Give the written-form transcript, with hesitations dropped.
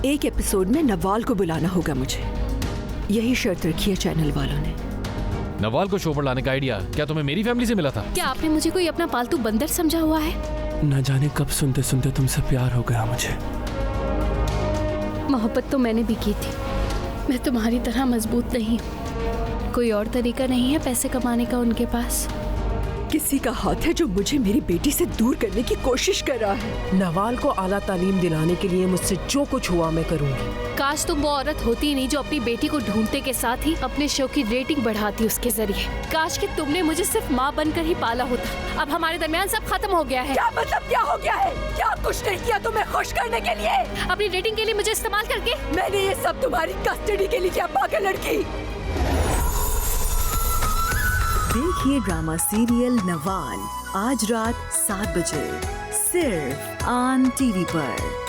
एक एपिसोड में नवाल को बुलाना होगा मुझे। यही शर्त रखी है चैनल वालों ने। नवाल को शो पर लाने का आइडिया क्या तुम्हें मेरी फैमिली से मिला था? क्या आपने मुझे कोई अपना पालतू बंदर समझा हुआ है? न जाने कब सुनते सुनते तुमसे प्यार हो गया मुझे। मोहब्बत तो मैंने भी की थी। मैं तुम्हारी तरह मजबूत नहीं हूँ। कोई और तरीका नहीं है पैसे कमाने का उनके पास? किसी का हाथ है जो मुझे मेरी बेटी से दूर करने की कोशिश कर रहा है। नवाल को आला तालीम दिलाने के लिए मुझसे जो कुछ हुआ मैं करूंगी। काश तुम वो औरत होती नहीं जो अपनी बेटी को ढूंढते के साथ ही अपने शो की रेटिंग बढ़ाती उसके जरिए। काश कि तुमने मुझे सिर्फ माँ बनकर ही पाला होता। अब हमारे दरमियान सब खत्म हो गया है। क्या मतलब क्या हो गया है? क्या कुछ नहीं किया तुम्हें खुश करने के लिए? अपनी रेटिंग के लिए मुझे इस्तेमाल करके। मैंने ये सब तुम्हारी कस्टडी के लिए किया, पागल लड़की। देखिए ड्रामा सीरियल नवाल आज रात 7 बजे सिर्फ ऑन टीवी पर।